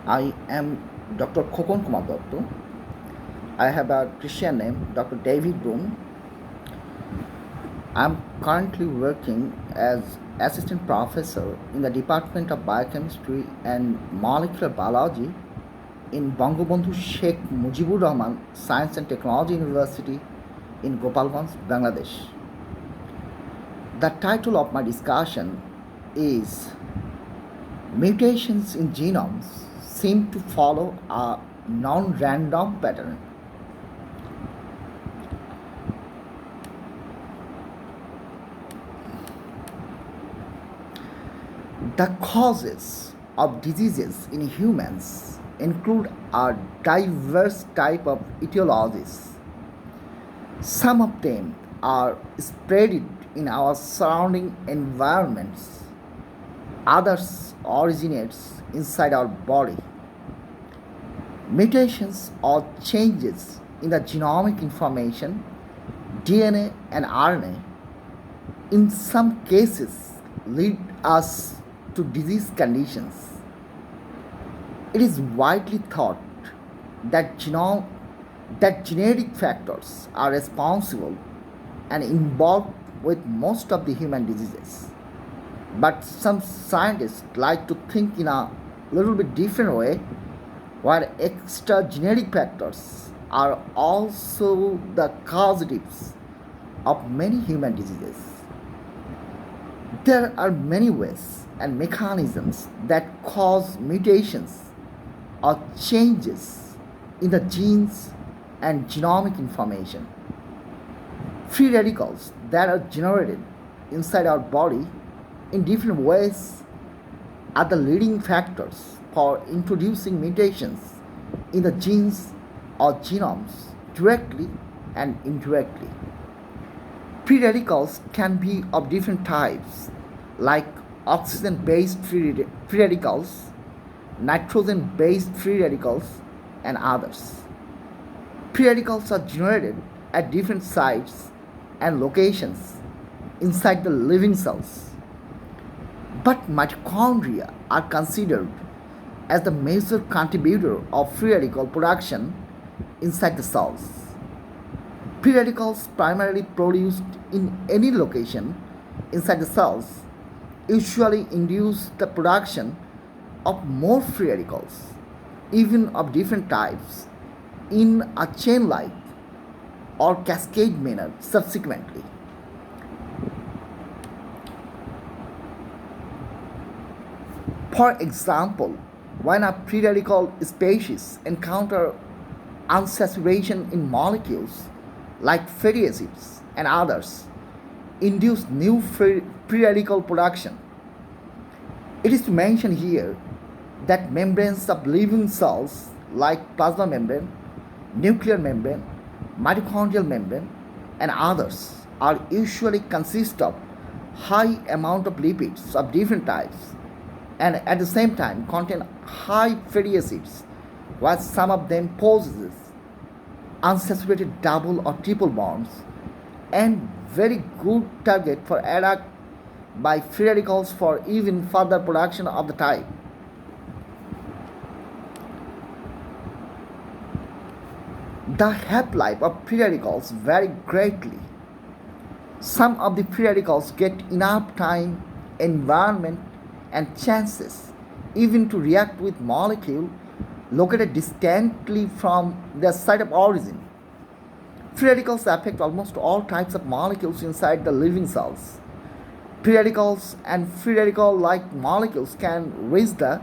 I am Dr. Khokon Kumar Dutta. I have a Christian name, Dr. David Broom. I am currently working as assistant professor in the Department of Biochemistry and Molecular Biology in Bangabandhu Sheikh Mujibur Rahman Science and Technology University in Gopalganj, Bangladesh. The title of my discussion is Mutations in Genomes Seem to Follow a Non-Random Pattern. The causes of diseases in humans include a diverse type of etiologies. Some of them are spread in our surrounding environments. Others originates inside our body. Mutations or changes in the genomic information, DNA and RNA, in some cases lead us to disease conditions. It is widely thought that genetic factors are responsible and involved with most of the human diseases. But some scientists like to think in a little bit different way, where extra genetic factors are also the causatives of many human diseases. There are many ways and mechanisms that cause mutations or changes in the genes and genomic information. Free radicals that are generated inside our body in different ways are the leading factors for introducing mutations in the genes or genomes directly and indirectly. Free radicals can be of different types, like oxygen based free radicals, nitrogen based free radicals, and others. Free radicals are generated at different sites and locations inside the living cells. But mitochondria are considered as the major contributor of free radical production inside the cells. Free radicals primarily produced in any location inside the cells usually induce the production of more free radicals, even of different types, in a chain like or cascade manner subsequently. For example, when a free radical species encounter unsaturation in molecules like fatty acids and others, induce new free radical production. It is to mention here that membranes of living cells like plasma membrane, nuclear membrane, mitochondrial membrane, and others are usually consist of high amount of lipids of different types and at the same time contain high fatty acids, while some of them possess unsaturated double or triple bonds and very good target for attack by free radicals for even further production of the type. The half-life of free radicals vary greatly. Some of the free radicals get enough time, environment, and chances even to react with molecule located distantly from their site of origin. Free radicals affect almost all types of molecules inside the living cells. Free radicals and free radical like molecules can reach the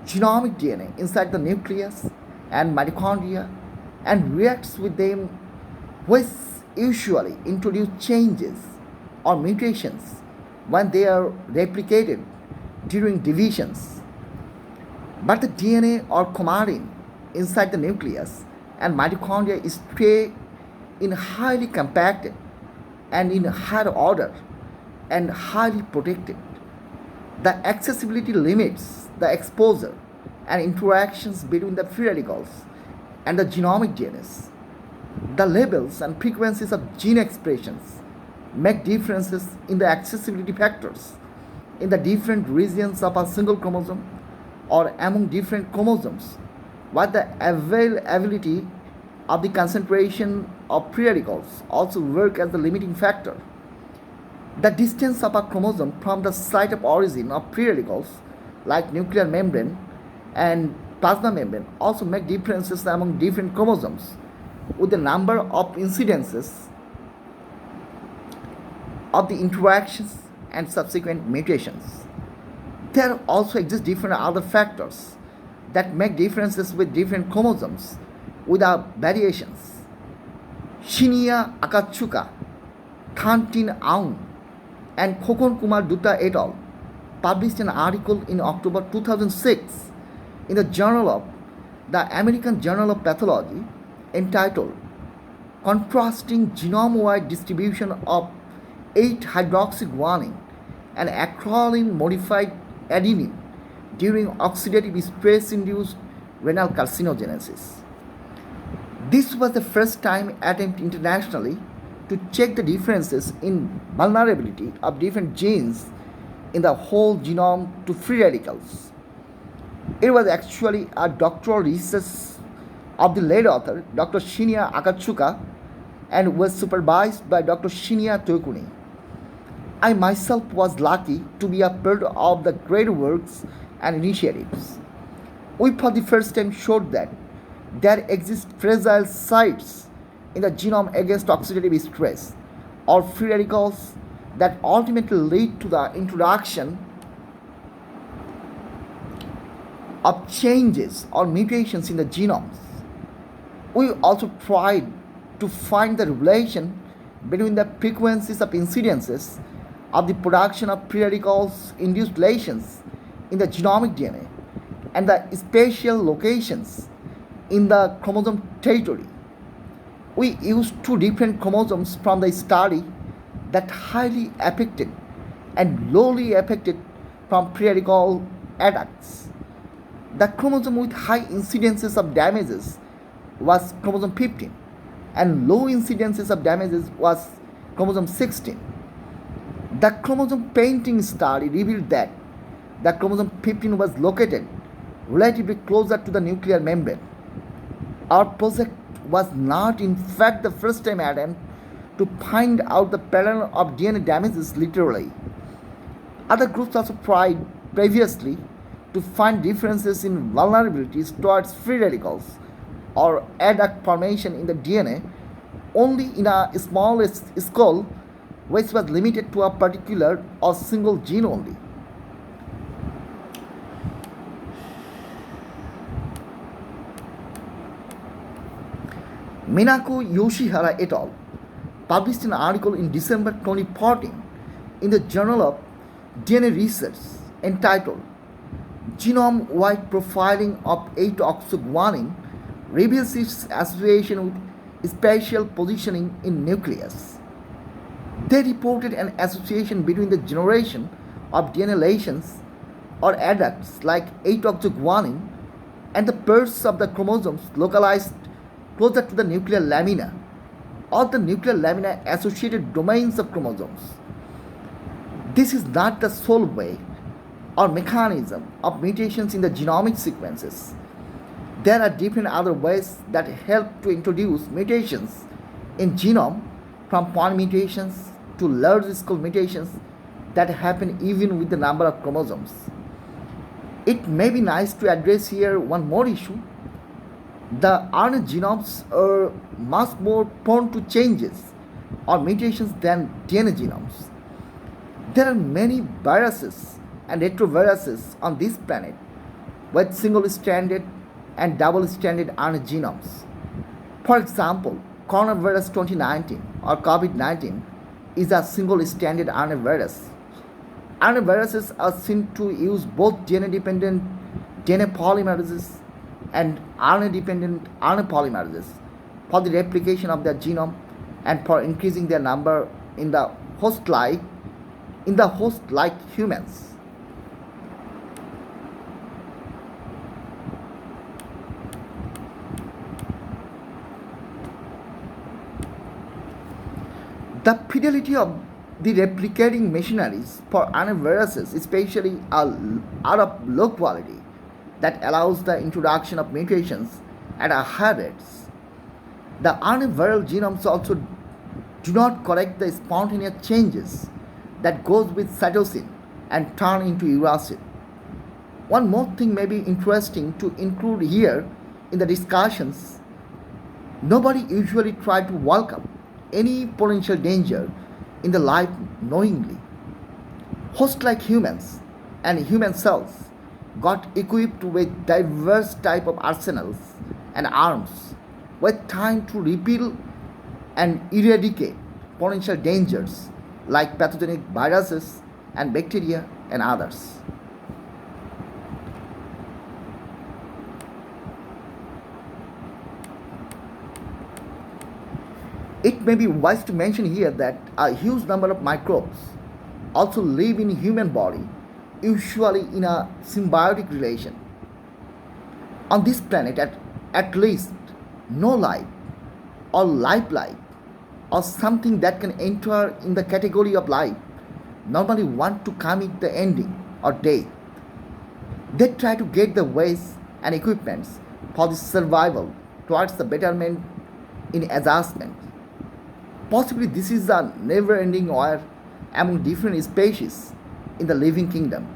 genomic DNA inside the nucleus and mitochondria and reacts with them, which usually introduce changes or mutations when they are replicated during divisions. But the DNA or chromatin inside the nucleus and mitochondria stay in highly compacted and in higher order and highly protected. The accessibility limits the exposure and interactions between the free radicals and the genomic DNA. The levels and frequencies of gene expressions make differences in the accessibility factors in the different regions of a single chromosome or among different chromosomes, while the availability of the concentration of free radicals also work as the limiting factor. The distance of a chromosome from the site of origin of free radicals, like nuclear membrane and plasma membrane, also make differences among different chromosomes, with the number of incidences of the interactions and subsequent mutations. There also exist different other factors that make differences with different chromosomes without variations. Shinya Akatsuka, Kantin Aung, and Khokon Kumar Dutta et al. Published an article in October 2006 in the Journal of the American Journal of Pathology entitled Contrasting Genome-wide Distribution of 8-hydroxyguanine and acrolein modified adenine during oxidative stress-induced renal carcinogenesis. This was the first time attempt internationally to check the differences in vulnerability of different genes in the whole genome to free radicals. It was actually a doctoral research of the lead author, Dr. Shinya Akatsuka, and was supervised by Dr. Shinya Tokuni. I myself was lucky to be a part of the great works and initiatives. We for the first time showed that there exist fragile sites in the genome against oxidative stress or free radicals that ultimately lead to the introduction of changes or mutations in the genomes. We also tried to find the relation between the frequencies of incidences of the production of free radicals induced lesions in the genomic DNA and the spatial locations in the chromosome territory. We used two different chromosomes from the study that highly affected and lowly affected from free radical adducts. The chromosome with high incidences of damages was chromosome 15 and low incidences of damages was chromosome 16. The chromosome painting study revealed that the chromosome 15 was located relatively closer to the nuclear membrane. Our project was not in fact the first time attempt to find out the pattern of DNA damages literally. Other groups also tried previously to find differences in vulnerabilities towards free radicals or adduct formation in the DNA only in a small scale which was limited to a particular or single gene only. Minako Yoshihara et al. Published an article in December 2014 in the Journal of DNA Research entitled Genome-wide profiling of 8-oxoguanine reveals its association with spatial positioning in nucleus. They reported an association between the generation of DNA lesions or adducts like 8-oxoguanine and the pairs of the chromosomes localized closer to the nuclear lamina or the nuclear lamina associated domains of chromosomes. This is not the sole way or mechanism of mutations in the genomic sequences. There are different other ways that help to introduce mutations in genome, from point mutations to large scale mutations that happen even with the number of chromosomes. It may be nice to address here one more issue. The RNA genomes are much more prone to changes or mutations than DNA genomes. There are many viruses and retroviruses on this planet with single-stranded and double-stranded RNA genomes. For example, coronavirus 2019 or COVID-19 is a single-stranded RNA virus. RNA viruses are seen to use both DNA-dependent DNA polymerases and RNA-dependent RNA polymerases for the replication of their genome and for increasing their number in the host-like humans. The fidelity of the replicating machineries for RNA viruses especially are of low quality that allows the introduction of mutations at a higher rates. The RNA viral genomes also do not correct the spontaneous changes that goes with cytosine and turn into uracil. One more thing may be interesting to include here in the discussions. Nobody usually try to welcome any potential danger in the life knowingly. Hosts like humans and human cells got equipped with diverse type of arsenals and arms with time to repel and eradicate potential dangers like pathogenic viruses and bacteria and others. It may be wise to mention here that a huge number of microbes also live in human body, usually in a symbiotic relation. On this planet, at least no life or life or something that can enter in the category of life normally want to commit the ending or death. They try to get the ways and equipments for the survival towards the betterment in adjustment. Possibly this is a never-ending war among different species in the living kingdom.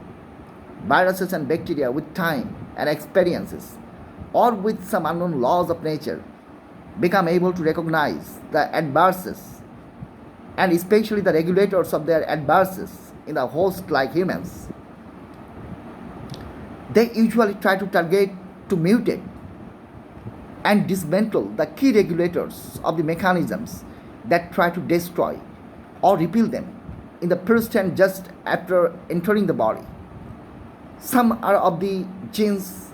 Viruses and bacteria with time and experiences or with some unknown laws of nature become able to recognize the adverses and especially the regulators of their adverses in the host like humans. They usually try to target to mutate and dismantle the key regulators of the mechanisms that try to destroy or repel them in the first and just after entering the body. Some are of the genes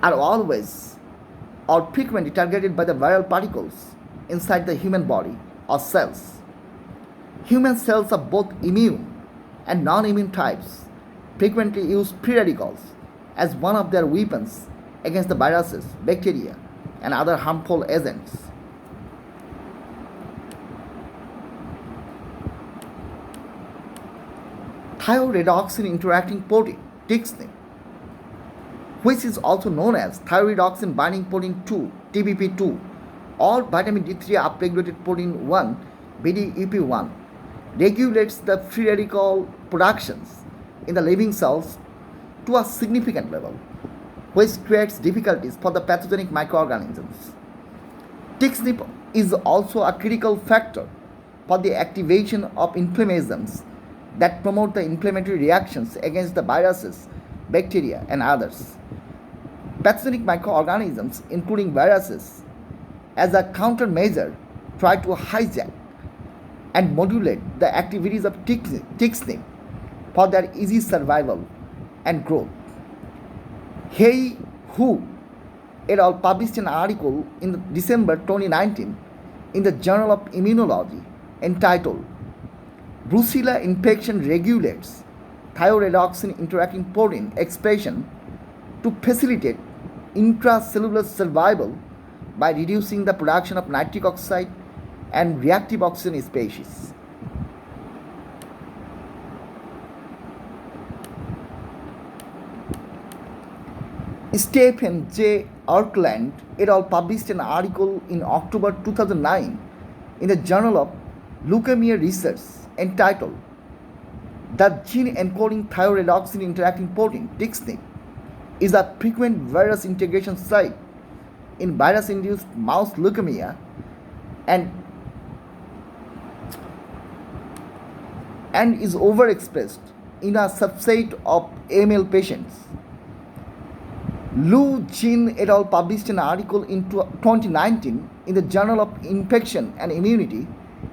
are always or frequently targeted by the viral particles inside the human body or cells. Human cells of both immune and non-immune types frequently use free radicals as one of their weapons against the viruses, bacteria, and other harmful agents. Thyroidoxin interacting protein, TXNIP, which is also known as thyroidoxin binding protein 2, TBP2, or vitamin D3 upregulated protein 1, VDUP1, regulates the free radical productions in the living cells to a significant level, which creates difficulties for the pathogenic microorganisms. TXNIP is also a critical factor for the activation of inflammations that promote the inflammatory reactions against the viruses, bacteria, and others. Pathogenic microorganisms, including viruses, as a countermeasure, try to hijack and modulate the activities of TXNIP for their easy survival and growth. Hey Hu et al. Published an article in December 2019 in the Journal of Immunology entitled Brucella infection regulates thyroidoxin interacting protein expression to facilitate intracellular survival by reducing the production of nitric oxide and reactive oxygen species. Stephen J. Arkland et al. Published an article in October 2009 in the Journal of Leukemia Research entitled The Gene Encoding Thyroidoxin Interacting Protein, TXNIP, is a frequent virus integration site in virus-induced mouse leukemia and is overexpressed in a subset of AML patients. Lu Jin et al. Published an article in 2019 in the Journal of Infection and Immunity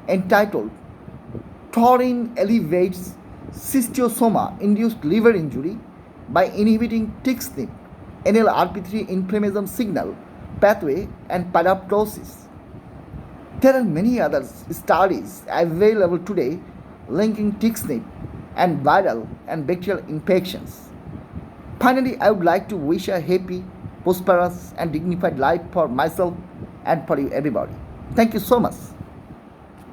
entitled Taurine Elevates Cystiosoma-Induced Liver Injury by Inhibiting TXNIP, NLRP3 Inflammation Signal Pathway and Pyroptosis. There are many other studies available today linking TXNIP and viral and bacterial infections. Finally, I would like to wish a happy, prosperous, and dignified life for myself and for you, everybody. Thank you so much.